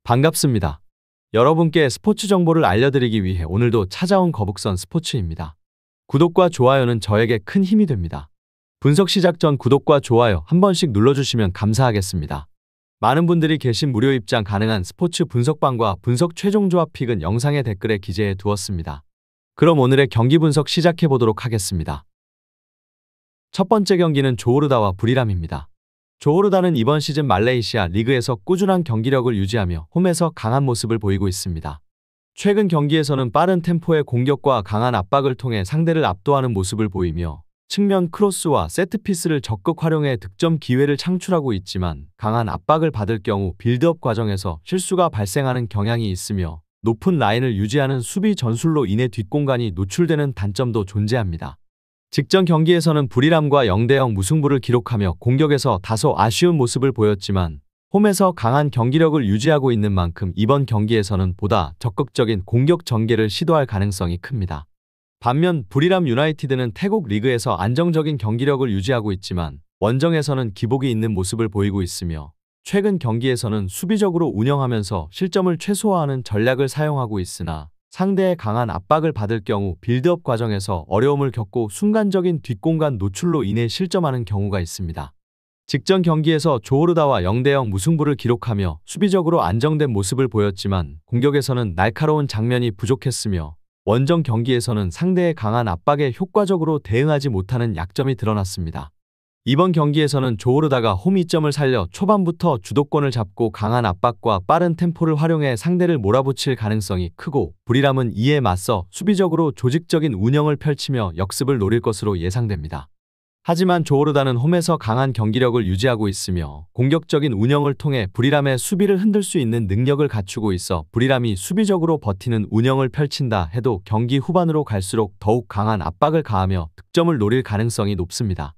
반갑습니다. 여러분께 스포츠 정보를 알려드리기 위해 오늘도 찾아온 거북선 스포츠입니다. 구독과 좋아요는 저에게 큰 힘이 됩니다. 분석 시작 전 구독과 좋아요 한 번씩 눌러주시면 감사하겠습니다. 많은 분들이 계신 무료 입장 가능한 스포츠 분석방과 분석 최종 조합 픽은 영상의 댓글에 기재해 두었습니다. 그럼 오늘의 경기 분석 시작해 보도록 하겠습니다. 첫 번째 경기는 조호르다와 부리람입니다. 조호르다는 이번 시즌 말레이시아 리그에서 꾸준한 경기력을 유지하며 홈에서 강한 모습을 보이고 있습니다. 최근 경기에서는 빠른 템포의 공격과 강한 압박을 통해 상대를 압도하는 모습을 보이며 측면 크로스와 세트피스를 적극 활용해 득점 기회를 창출하고 있지만 강한 압박을 받을 경우 빌드업 과정에서 실수가 발생하는 경향이 있으며 높은 라인을 유지하는 수비 전술로 인해 뒷공간이 노출되는 단점도 존재합니다. 직전 경기에서는 부리람과 0대0 무승부를 기록하며 공격에서 다소 아쉬운 모습을 보였지만 홈에서 강한 경기력을 유지하고 있는 만큼 이번 경기에서는 보다 적극적인 공격 전개를 시도할 가능성이 큽니다. 반면 부리람 유나이티드는 태국 리그에서 안정적인 경기력을 유지하고 있지만 원정에서는 기복이 있는 모습을 보이고 있으며 최근 경기에서는 수비적으로 운영하면서 실점을 최소화하는 전략을 사용하고 있으나 상대의 강한 압박을 받을 경우 빌드업 과정에서 어려움을 겪고 순간적인 뒷공간 노출로 인해 실점하는 경우가 있습니다. 직전 경기에서 조호르다와 0대0 무승부를 기록하며 수비적으로 안정된 모습을 보였지만 공격에서는 날카로운 장면이 부족했으며 원정 경기에서는 상대의 강한 압박에 효과적으로 대응하지 못하는 약점이 드러났습니다. 이번 경기에서는 조호르다가 홈 이점을 살려 초반부터 주도권을 잡고 강한 압박과 빠른 템포를 활용해 상대를 몰아붙일 가능성이 크고 부리람은 이에 맞서 수비적으로 조직적인 운영을 펼치며 역습을 노릴 것으로 예상됩니다. 하지만 조호르다는 홈에서 강한 경기력을 유지하고 있으며 공격적인 운영을 통해 부리람의 수비를 흔들 수 있는 능력을 갖추고 있어 부리람이 수비적으로 버티는 운영을 펼친다 해도 경기 후반으로 갈수록 더욱 강한 압박을 가하며 득점을 노릴 가능성이 높습니다.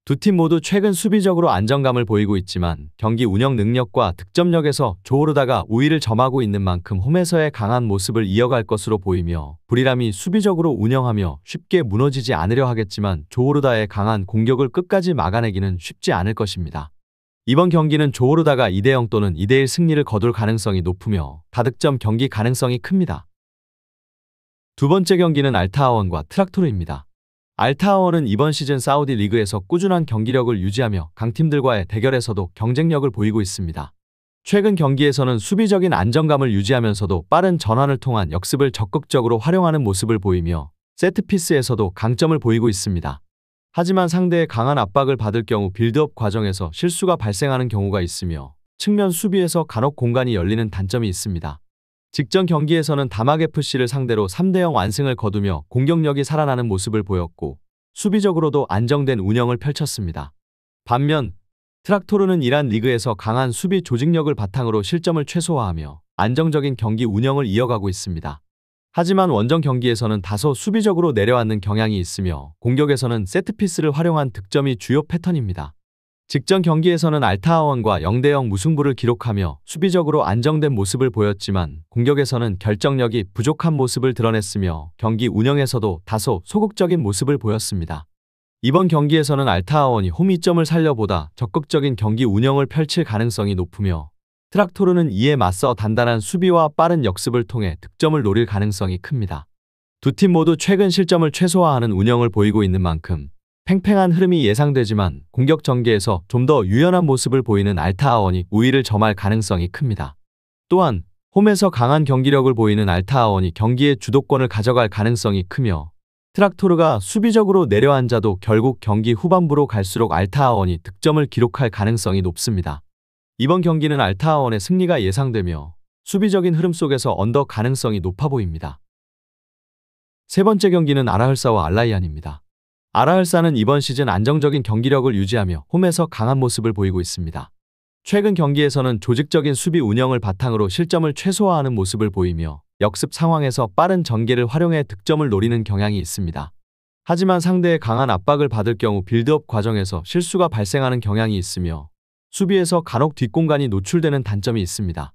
두 팀 모두 최근 수비적으로 안정감을 보이고 있지만 경기 운영 능력과 득점력에서 조호르다가 우위를 점하고 있는 만큼 홈에서의 강한 모습을 이어갈 것으로 보이며 부리람이 수비적으로 운영하며 쉽게 무너지지 않으려 하겠지만 조호르다의 강한 공격을 끝까지 막아내기는 쉽지 않을 것입니다. 이번 경기는 조호르다가 2대0 또는 2대1 승리를 거둘 가능성이 높으며 다득점 경기 가능성이 큽니다. 두 번째 경기는 알타하원과 트락토르입니다. 알타하원은 이번 시즌 사우디 리그에서 꾸준한 경기력을 유지하며 강팀들과의 대결에서도 경쟁력을 보이고 있습니다. 최근 경기에서는 수비적인 안정감을 유지하면서도 빠른 전환을 통한 역습을 적극적으로 활용하는 모습을 보이며 세트피스에서도 강점을 보이고 있습니다. 하지만 상대의 강한 압박을 받을 경우 빌드업 과정에서 실수가 발생하는 경우가 있으며 측면 수비에서 간혹 공간이 열리는 단점이 있습니다. 직전 경기에서는 다막FC를 상대로 3대0 완승을 거두며 공격력이 살아나는 모습을 보였고 수비적으로도 안정된 운영을 펼쳤습니다. 반면 트락토르는 이란 리그에서 강한 수비 조직력을 바탕으로 실점을 최소화하며 안정적인 경기 운영을 이어가고 있습니다. 하지만 원정 경기에서는 다소 수비적으로 내려앉는 경향이 있으며 공격에서는 세트피스를 활용한 득점이 주요 패턴입니다. 직전 경기에서는 알타하원과 0대0 무승부를 기록하며 수비적으로 안정된 모습을 보였지만 공격에서는 결정력이 부족한 모습을 드러냈으며 경기 운영에서도 다소 소극적인 모습을 보였습니다. 이번 경기에서는 알타하원이 홈 이점을 살려 보다 적극적인 경기 운영을 펼칠 가능성이 높으며 트락토르는 이에 맞서 단단한 수비와 빠른 역습을 통해 득점을 노릴 가능성이 큽니다. 두 팀 모두 최근 실점을 최소화하는 운영을 보이고 있는 만큼 팽팽한 흐름이 예상되지만 공격 전개에서 좀 더 유연한 모습을 보이는 알타하원이 우위를 점할 가능성이 큽니다. 또한 홈에서 강한 경기력을 보이는 알타하원이 경기의 주도권을 가져갈 가능성이 크며 트락토르가 수비적으로 내려앉아도 결국 경기 후반부로 갈수록 알타하원이 득점을 기록할 가능성이 높습니다. 이번 경기는 알타하원의 승리가 예상되며 수비적인 흐름 속에서 언더 가능성이 높아 보입니다. 세 번째 경기는 아라흘사와 알라이안입니다. 아라흘사는 이번 시즌 안정적인 경기력을 유지하며 홈에서 강한 모습을 보이고 있습니다. 최근 경기에서는 조직적인 수비 운영을 바탕으로 실점을 최소화하는 모습을 보이며 역습 상황에서 빠른 전개를 활용해 득점을 노리는 경향이 있습니다. 하지만 상대의 강한 압박을 받을 경우 빌드업 과정에서 실수가 발생하는 경향이 있으며 수비에서 간혹 뒷공간이 노출되는 단점이 있습니다.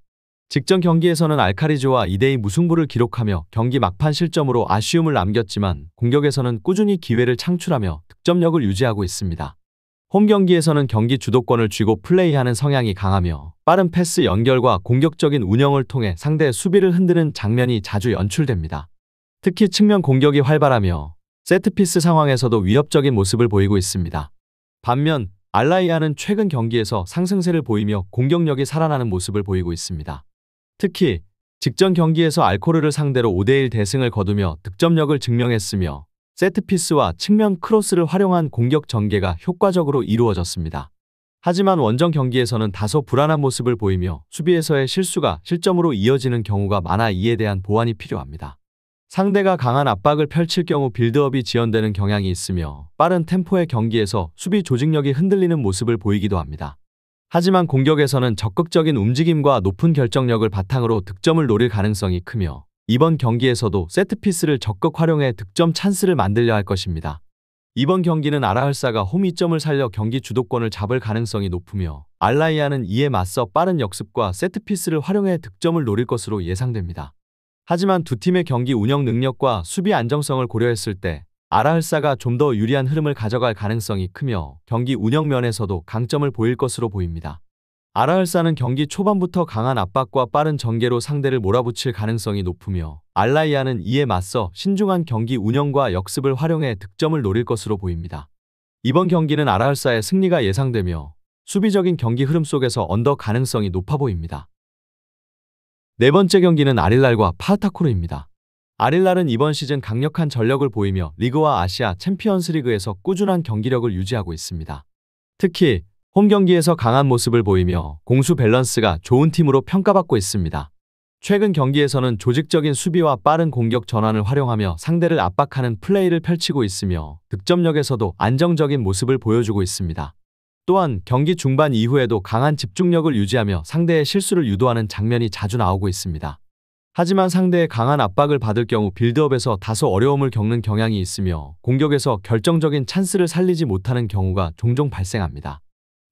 직전 경기에서는 알카리조와 2대2 무승부를 기록하며 경기 막판 실점으로 아쉬움을 남겼지만 공격에서는 꾸준히 기회를 창출하며 득점력을 유지하고 있습니다. 홈 경기에서는 경기 주도권을 쥐고 플레이하는 성향이 강하며 빠른 패스 연결과 공격적인 운영을 통해 상대의 수비를 흔드는 장면이 자주 연출됩니다. 특히 측면 공격이 활발하며 세트피스 상황에서도 위협적인 모습을 보이고 있습니다. 반면 알라이아는 최근 경기에서 상승세를 보이며 공격력이 살아나는 모습을 보이고 있습니다. 특히 직전 경기에서 알코르를 상대로 5대1 대승을 거두며 득점력을 증명했으며 세트피스와 측면 크로스를 활용한 공격 전개가 효과적으로 이루어졌습니다. 하지만 원정 경기에서는 다소 불안한 모습을 보이며 수비에서의 실수가 실점으로 이어지는 경우가 많아 이에 대한 보완이 필요합니다. 상대가 강한 압박을 펼칠 경우 빌드업이 지연되는 경향이 있으며 빠른 템포의 경기에서 수비 조직력이 흔들리는 모습을 보이기도 합니다. 하지만 공격에서는 적극적인 움직임과 높은 결정력을 바탕으로 득점을 노릴 가능성이 크며 이번 경기에서도 세트피스를 적극 활용해 득점 찬스를 만들려 할 것입니다. 이번 경기는 아라흘사가 홈 이점을 살려 경기 주도권을 잡을 가능성이 높으며 알라이아는 이에 맞서 빠른 역습과 세트피스를 활용해 득점을 노릴 것으로 예상됩니다. 하지만 두 팀의 경기 운영 능력과 수비 안정성을 고려했을 때 아라흘사가 좀 더 유리한 흐름을 가져갈 가능성이 크며 경기 운영 면에서도 강점을 보일 것으로 보입니다. 아라흘사는 경기 초반부터 강한 압박과 빠른 전개로 상대를 몰아붙일 가능성이 높으며 알라이아는 이에 맞서 신중한 경기 운영과 역습을 활용해 득점을 노릴 것으로 보입니다. 이번 경기는 아라흘사의 승리가 예상되며 수비적인 경기 흐름 속에서 언더 가능성이 높아 보입니다. 네 번째 경기는 아릴랄과 파흐타코르입니다. 아릴랄은 이번 시즌 강력한 전력을 보이며 리그와 아시아 챔피언스 리그에서 꾸준한 경기력을 유지하고 있습니다. 특히 홈 경기에서 강한 모습을 보이며 공수 밸런스가 좋은 팀으로 평가받고 있습니다. 최근 경기에서는 조직적인 수비와 빠른 공격 전환을 활용하며 상대를 압박하는 플레이를 펼치고 있으며 득점력에서도 안정적인 모습을 보여주고 있습니다. 또한 경기 중반 이후에도 강한 집중력을 유지하며 상대의 실수를 유도하는 장면이 자주 나오고 있습니다. 하지만 상대의 강한 압박을 받을 경우 빌드업에서 다소 어려움을 겪는 경향이 있으며 공격에서 결정적인 찬스를 살리지 못하는 경우가 종종 발생합니다.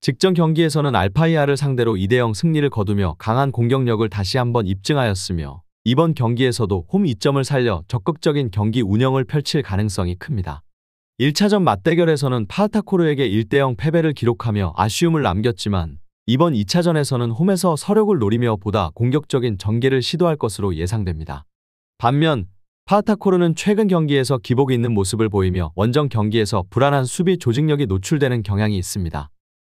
직전 경기에서는 알파이아를 상대로 2대0 승리를 거두며 강한 공격력을 다시 한번 입증하였으며 이번 경기에서도 홈 이점을 살려 적극적인 경기 운영을 펼칠 가능성이 큽니다. 1차전 맞대결에서는 파흐타코르에게 1대0 패배를 기록하며 아쉬움을 남겼지만 이번 2차전에서는 홈에서 서력을 노리며 보다 공격적인 전개를 시도할 것으로 예상됩니다. 반면 파흐타코르는 최근 경기에서 기복이 있는 모습을 보이며 원정 경기에서 불안한 수비 조직력이 노출되는 경향이 있습니다.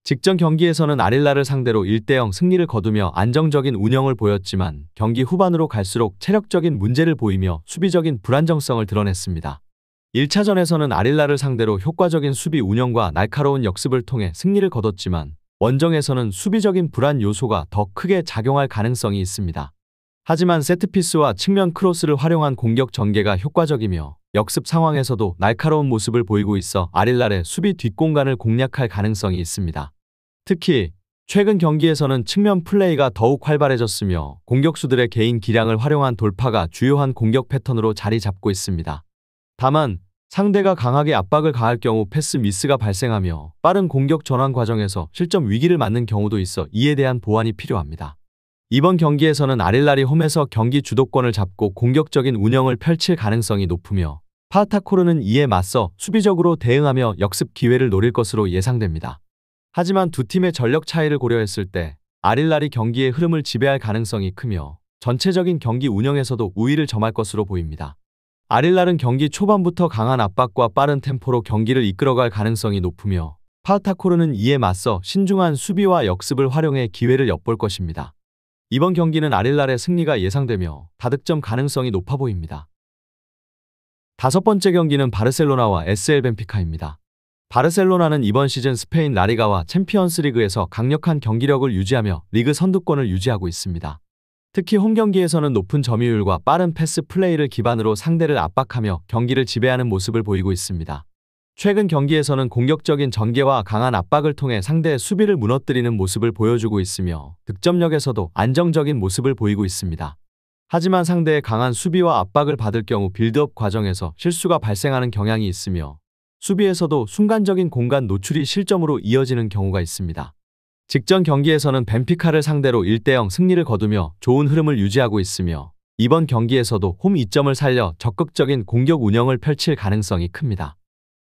직전 경기에서는 아릴라를 상대로 1대0 승리를 거두며 안정적인 운영을 보였지만 경기 후반으로 갈수록 체력적인 문제를 보이며 수비적인 불안정성을 드러냈습니다. 1차전에서는 아릴라를 상대로 효과적인 수비 운영과 날카로운 역습을 통해 승리를 거뒀지만 원정에서는 수비적인 불안 요소가 더 크게 작용할 가능성이 있습니다. 하지만 세트피스와 측면 크로스를 활용한 공격 전개가 효과적이며 역습 상황에서도 날카로운 모습을 보이고 있어 아릴랄의 수비 뒷공간을 공략할 가능성이 있습니다. 특히 최근 경기에서는 측면 플레이가 더욱 활발해졌으며 공격수들의 개인 기량을 활용한 돌파가 주요한 공격 패턴으로 자리 잡고 있습니다. 다만 상대가 강하게 압박을 가할 경우 패스 미스가 발생하며 빠른 공격 전환 과정에서 실점 위기를 맞는 경우도 있어 이에 대한 보완이 필요합니다. 이번 경기에서는 아릴랄이 홈에서 경기 주도권을 잡고 공격적인 운영을 펼칠 가능성이 높으며 파흐타코르는 이에 맞서 수비적으로 대응하며 역습 기회를 노릴 것으로 예상됩니다. 하지만 두 팀의 전력 차이를 고려했을 때 아릴랄이 경기의 흐름을 지배할 가능성이 크며 전체적인 경기 운영에서도 우위를 점할 것으로 보입니다. 아릴랄은 경기 초반부터 강한 압박과 빠른 템포로 경기를 이끌어갈 가능성이 높으며 파흐타코르는 이에 맞서 신중한 수비와 역습을 활용해 기회를 엿볼 것입니다. 이번 경기는 아릴랄의 승리가 예상되며 다득점 가능성이 높아 보입니다. 다섯 번째 경기는 바르셀로나와 SL 벤피카입니다. 바르셀로나는 이번 시즌 스페인 라리가와 챔피언스 리그에서 강력한 경기력을 유지하며 리그 선두권을 유지하고 있습니다. 특히 홈 경기에서는 높은 점유율과 빠른 패스 플레이를 기반으로 상대를 압박하며 경기를 지배하는 모습을 보이고 있습니다. 최근 경기에서는 공격적인 전개와 강한 압박을 통해 상대의 수비를 무너뜨리는 모습을 보여주고 있으며 득점력에서도 안정적인 모습을 보이고 있습니다. 하지만 상대의 강한 수비와 압박을 받을 경우 빌드업 과정에서 실수가 발생하는 경향이 있으며 수비에서도 순간적인 공간 노출이 실점으로 이어지는 경우가 있습니다. 직전 경기에서는 벤피카를 상대로 1대0 승리를 거두며 좋은 흐름을 유지하고 있으며 이번 경기에서도 홈 이점을 살려 적극적인 공격 운영을 펼칠 가능성이 큽니다.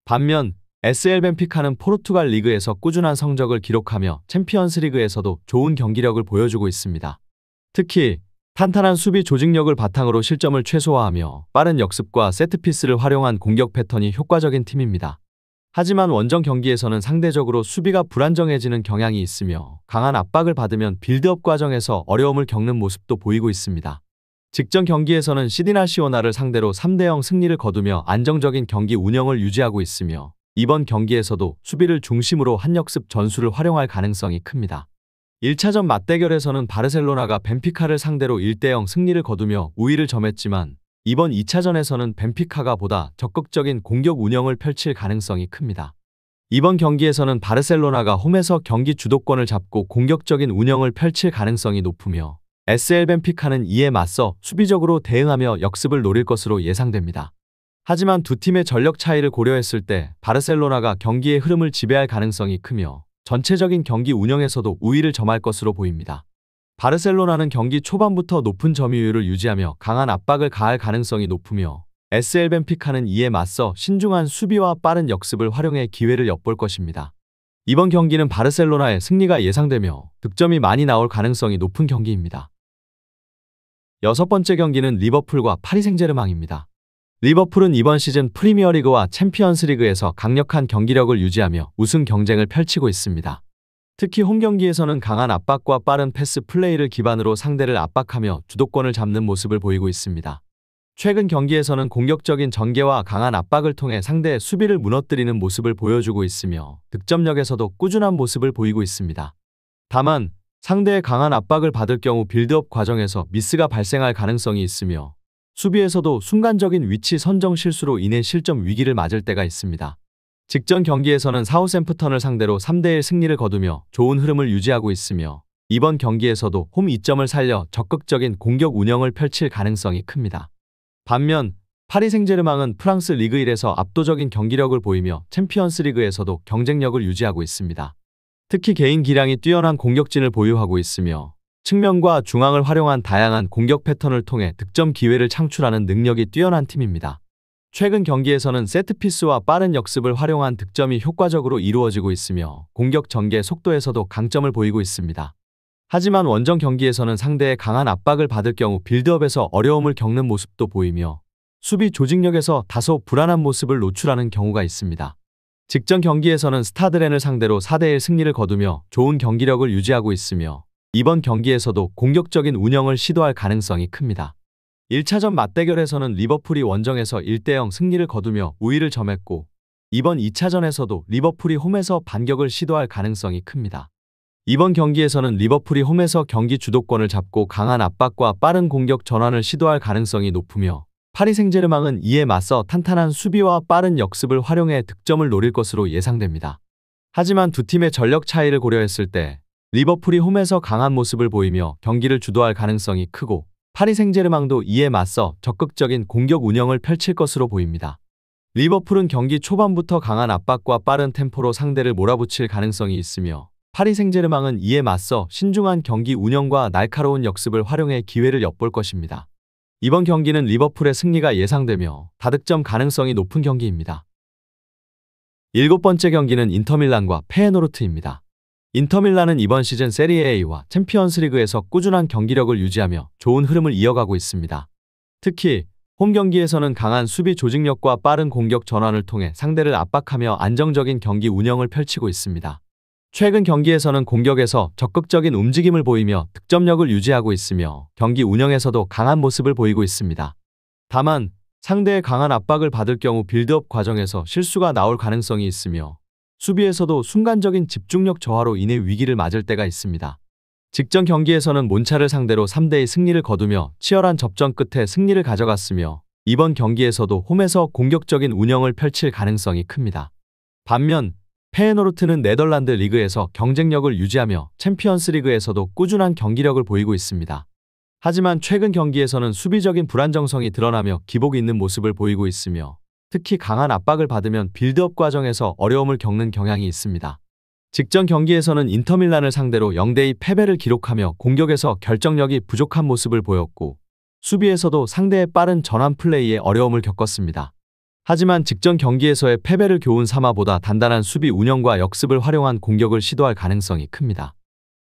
반면 SL 벤피카는 포르투갈 리그에서 꾸준한 성적을 기록하며 챔피언스 리그에서도 좋은 경기력을 보여주고 있습니다. 특히 탄탄한 수비 조직력을 바탕으로 실점을 최소화하며 빠른 역습과 세트피스를 활용한 공격 패턴이 효과적인 팀입니다. 하지만 원정 경기에서는 상대적으로 수비가 불안정해지는 경향이 있으며 강한 압박을 받으면 빌드업 과정에서 어려움을 겪는 모습도 보이고 있습니다. 직전 경기에서는 시디나시오나를 상대로 3대0 승리를 거두며 안정적인 경기 운영을 유지하고 있으며 이번 경기에서도 수비를 중심으로 한 역습 전술을 활용할 가능성이 큽니다. 1차전 맞대결에서는 바르셀로나가 벤피카를 상대로 1대0 승리를 거두며 우위를 점했지만 이번 2차전에서는 벤피카가 보다 적극적인 공격 운영을 펼칠 가능성이 큽니다. 이번 경기에서는 바르셀로나가 홈에서 경기 주도권을 잡고 공격적인 운영을 펼칠 가능성이 높으며 SL 벤피카는 이에 맞서 수비적으로 대응하며 역습을 노릴 것으로 예상됩니다. 하지만 두 팀의 전력 차이를 고려했을 때 바르셀로나가 경기의 흐름을 지배할 가능성이 크며 전체적인 경기 운영에서도 우위를 점할 것으로 보입니다. 바르셀로나는 경기 초반부터 높은 점유율을 유지하며 강한 압박을 가할 가능성이 높으며 SL 벤피카는 이에 맞서 신중한 수비와 빠른 역습을 활용해 기회를 엿볼 것입니다. 이번 경기는 바르셀로나의 승리가 예상되며 득점이 많이 나올 가능성이 높은 경기입니다. 여섯 번째 경기는 리버풀과 파리 생제르맹입니다. 리버풀은 이번 시즌 프리미어리그와 챔피언스리그에서 강력한 경기력을 유지하며 우승 경쟁을 펼치고 있습니다. 특히 홈 경기에서는 강한 압박과 빠른 패스 플레이를 기반으로 상대를 압박하며 주도권을 잡는 모습을 보이고 있습니다. 최근 경기에서는 공격적인 전개와 강한 압박을 통해 상대의 수비를 무너뜨리는 모습을 보여주고 있으며 득점력에서도 꾸준한 모습을 보이고 있습니다. 다만 상대의 강한 압박을 받을 경우 빌드업 과정에서 미스가 발생할 가능성이 있으며 수비에서도 순간적인 위치 선정 실수로 인해 실점 위기를 맞을 때가 있습니다. 직전 경기에서는 사우샘프턴을 상대로 3대1 승리를 거두며 좋은 흐름을 유지하고 있으며 이번 경기에서도 홈 이점을 살려 적극적인 공격 운영을 펼칠 가능성이 큽니다. 반면 파리 생제르맹은 프랑스 리그 1에서 압도적인 경기력을 보이며 챔피언스 리그에서도 경쟁력을 유지하고 있습니다. 특히 개인 기량이 뛰어난 공격진을 보유하고 있으며 측면과 중앙을 활용한 다양한 공격 패턴을 통해 득점 기회를 창출하는 능력이 뛰어난 팀입니다. 최근 경기에서는 세트피스와 빠른 역습을 활용한 득점이 효과적으로 이루어지고 있으며 공격 전개 속도에서도 강점을 보이고 있습니다. 하지만 원정 경기에서는 상대의 강한 압박을 받을 경우 빌드업에서 어려움을 겪는 모습도 보이며 수비 조직력에서 다소 불안한 모습을 노출하는 경우가 있습니다. 직전 경기에서는 스타드렌을 상대로 4대1 승리를 거두며 좋은 경기력을 유지하고 있으며 이번 경기에서도 공격적인 운영을 시도할 가능성이 큽니다. 1차전 맞대결에서는 리버풀이 원정에서 1대0 승리를 거두며 우위를 점했고 이번 2차전에서도 리버풀이 홈에서 반격을 시도할 가능성이 큽니다. 이번 경기에서는 리버풀이 홈에서 경기 주도권을 잡고 강한 압박과 빠른 공격 전환을 시도할 가능성이 높으며 파리 생제르맹은 이에 맞서 탄탄한 수비와 빠른 역습을 활용해 득점을 노릴 것으로 예상됩니다. 하지만 두 팀의 전력 차이를 고려했을 때 리버풀이 홈에서 강한 모습을 보이며 경기를 주도할 가능성이 크고 파리 생제르맹도 이에 맞서 적극적인 공격 운영을 펼칠 것으로 보입니다. 리버풀은 경기 초반부터 강한 압박과 빠른 템포로 상대를 몰아붙일 가능성이 있으며 파리 생제르맹은 이에 맞서 신중한 경기 운영과 날카로운 역습을 활용해 기회를 엿볼 것입니다. 이번 경기는 리버풀의 승리가 예상되며 다득점 가능성이 높은 경기입니다. 일곱 번째 경기는 인터밀란과 페에노르트입니다. 인터밀란은 이번 시즌 세리에-A와 챔피언스리그에서 꾸준한 경기력을 유지하며 좋은 흐름을 이어가고 있습니다. 특히 홈 경기에서는 강한 수비 조직력과 빠른 공격 전환을 통해 상대를 압박하며 안정적인 경기 운영을 펼치고 있습니다. 최근 경기에서는 공격에서 적극적인 움직임을 보이며 득점력을 유지하고 있으며 경기 운영에서도 강한 모습을 보이고 있습니다. 다만 상대의 강한 압박을 받을 경우 빌드업 과정에서 실수가 나올 가능성이 있으며 수비에서도 순간적인 집중력 저하로 인해 위기를 맞을 때가 있습니다. 직전 경기에서는 몬차를 상대로 3대2 승리를 거두며 치열한 접전 끝에 승리를 가져갔으며 이번 경기에서도 홈에서 공격적인 운영을 펼칠 가능성이 큽니다. 반면 페에노르트는 네덜란드 리그에서 경쟁력을 유지하며 챔피언스 리그에서도 꾸준한 경기력을 보이고 있습니다. 하지만 최근 경기에서는 수비적인 불안정성이 드러나며 기복이 있는 모습을 보이고 있으며 특히 강한 압박을 받으면 빌드업 과정에서 어려움을 겪는 경향이 있습니다. 직전 경기에서는 인터밀란을 상대로 0대2 패배를 기록하며 공격에서 결정력이 부족한 모습을 보였고 수비에서도 상대의 빠른 전환 플레이에 어려움을 겪었습니다. 하지만 직전 경기에서의 패배를 교훈 삼아 보다 단단한 수비 운영과 역습을 활용한 공격을 시도할 가능성이 큽니다.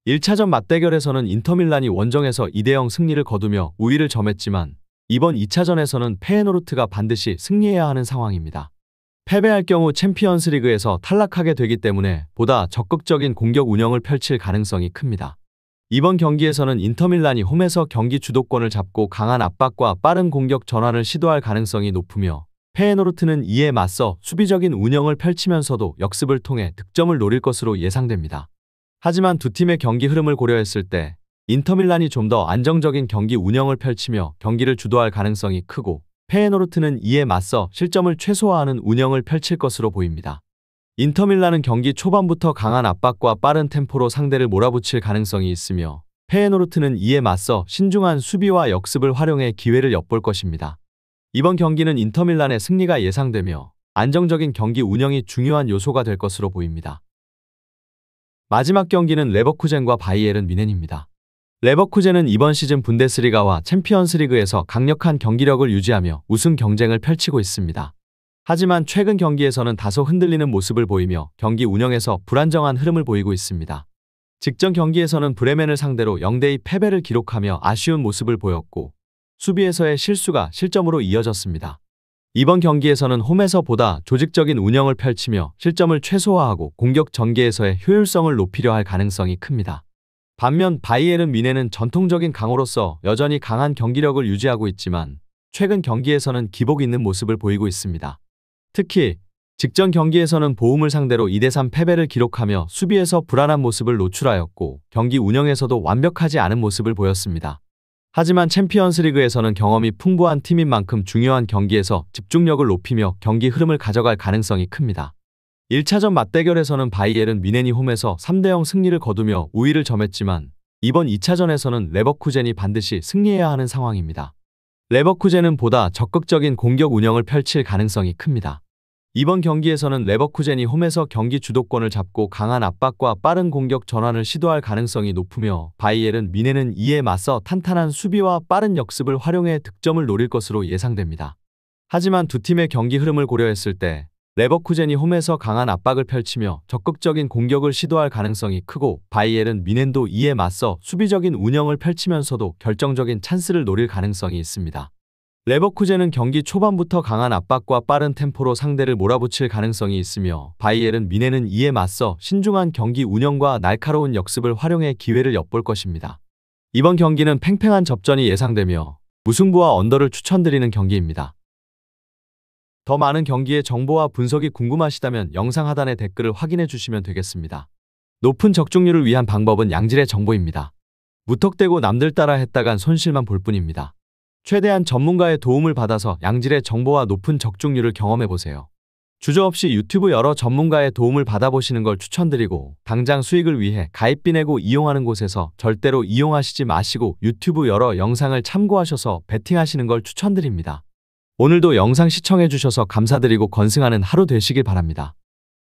1차전 맞대결에서는 인터밀란이 원정에서 2대0 승리를 거두며 우위를 점했지만 이번 2차전에서는 페예노르트가 반드시 승리해야 하는 상황입니다. 패배할 경우 챔피언스리그에서 탈락하게 되기 때문에 보다 적극적인 공격 운영을 펼칠 가능성이 큽니다. 이번 경기에서는 인터밀란이 홈에서 경기 주도권을 잡고 강한 압박과 빠른 공격 전환을 시도할 가능성이 높으며 페예노르트는 이에 맞서 수비적인 운영을 펼치면서도 역습을 통해 득점을 노릴 것으로 예상됩니다. 하지만 두 팀의 경기 흐름을 고려했을 때 인터밀란이 좀 더 안정적인 경기 운영을 펼치며 경기를 주도할 가능성이 크고 페예노르트는 이에 맞서 실점을 최소화하는 운영을 펼칠 것으로 보입니다. 인터밀란은 경기 초반부터 강한 압박과 빠른 템포로 상대를 몰아붙일 가능성이 있으며 페예노르트는 이에 맞서 신중한 수비와 역습을 활용해 기회를 엿볼 것입니다. 이번 경기는 인터밀란의 승리가 예상되며 안정적인 경기 운영이 중요한 요소가 될 것으로 보입니다. 마지막 경기는 레버쿠젠과 바이에른 뮌헨입니다. 레버쿠젠은 이번 시즌 분데스리가와 챔피언스리그에서 강력한 경기력을 유지하며 우승 경쟁을 펼치고 있습니다. 하지만 최근 경기에서는 다소 흔들리는 모습을 보이며 경기 운영에서 불안정한 흐름을 보이고 있습니다. 직전 경기에서는 브레멘을 상대로 0대2 패배를 기록하며 아쉬운 모습을 보였고 수비에서의 실수가 실점으로 이어졌습니다. 이번 경기에서는 홈에서 보다 조직적인 운영을 펼치며 실점을 최소화하고 공격 전개에서의 효율성을 높이려 할 가능성이 큽니다. 반면 바이에른 뮌헨은 전통적인 강호로서 여전히 강한 경기력을 유지하고 있지만 최근 경기에서는 기복 있는 모습을 보이고 있습니다. 특히 직전 경기에서는 보움을 상대로 2대3 패배를 기록하며 수비에서 불안한 모습을 노출하였고 경기 운영에서도 완벽하지 않은 모습을 보였습니다. 하지만 챔피언스리그에서는 경험이 풍부한 팀인 만큼 중요한 경기에서 집중력을 높이며 경기 흐름을 가져갈 가능성이 큽니다. 1차전 맞대결에서는 바이에른 뮌헨이 홈에서 3대0 승리를 거두며 우위를 점했지만 이번 2차전에서는 레버쿠젠이 반드시 승리해야 하는 상황입니다. 레버쿠젠은 보다 적극적인 공격 운영을 펼칠 가능성이 큽니다. 이번 경기에서는 레버쿠젠이 홈에서 경기 주도권을 잡고 강한 압박과 빠른 공격 전환을 시도할 가능성이 높으며 바이에른 뮌헨은 이에 맞서 탄탄한 수비와 빠른 역습을 활용해 득점을 노릴 것으로 예상됩니다. 하지만 두 팀의 경기 흐름을 고려했을 때 레버쿠젠이 홈에서 강한 압박을 펼치며 적극적인 공격을 시도할 가능성이 크고 바이에른 뮌헨도 이에 맞서 수비적인 운영을 펼치면서도 결정적인 찬스를 노릴 가능성이 있습니다. 레버쿠젠은 경기 초반부터 강한 압박과 빠른 템포로 상대를 몰아붙일 가능성이 있으며 바이에른 뮌헨은 이에 맞서 신중한 경기 운영과 날카로운 역습을 활용해 기회를 엿볼 것입니다. 이번 경기는 팽팽한 접전이 예상되며 무승부와 언더를 추천드리는 경기입니다. 더 많은 경기의 정보와 분석이 궁금하시다면 영상 하단의 댓글을 확인해 주시면 되겠습니다. 높은 적중률을 위한 방법은 양질의 정보입니다. 무턱대고 남들 따라 했다간 손실만 볼 뿐입니다. 최대한 전문가의 도움을 받아서 양질의 정보와 높은 적중률을 경험해보세요. 주저없이 유튜브 여러 전문가의 도움을 받아보시는 걸 추천드리고 당장 수익을 위해 가입비 내고 이용하는 곳에서 절대로 이용하시지 마시고 유튜브 여러 영상을 참고하셔서 베팅하시는 걸 추천드립니다. 오늘도 영상 시청해주셔서 감사드리고 건승하는 하루 되시길 바랍니다.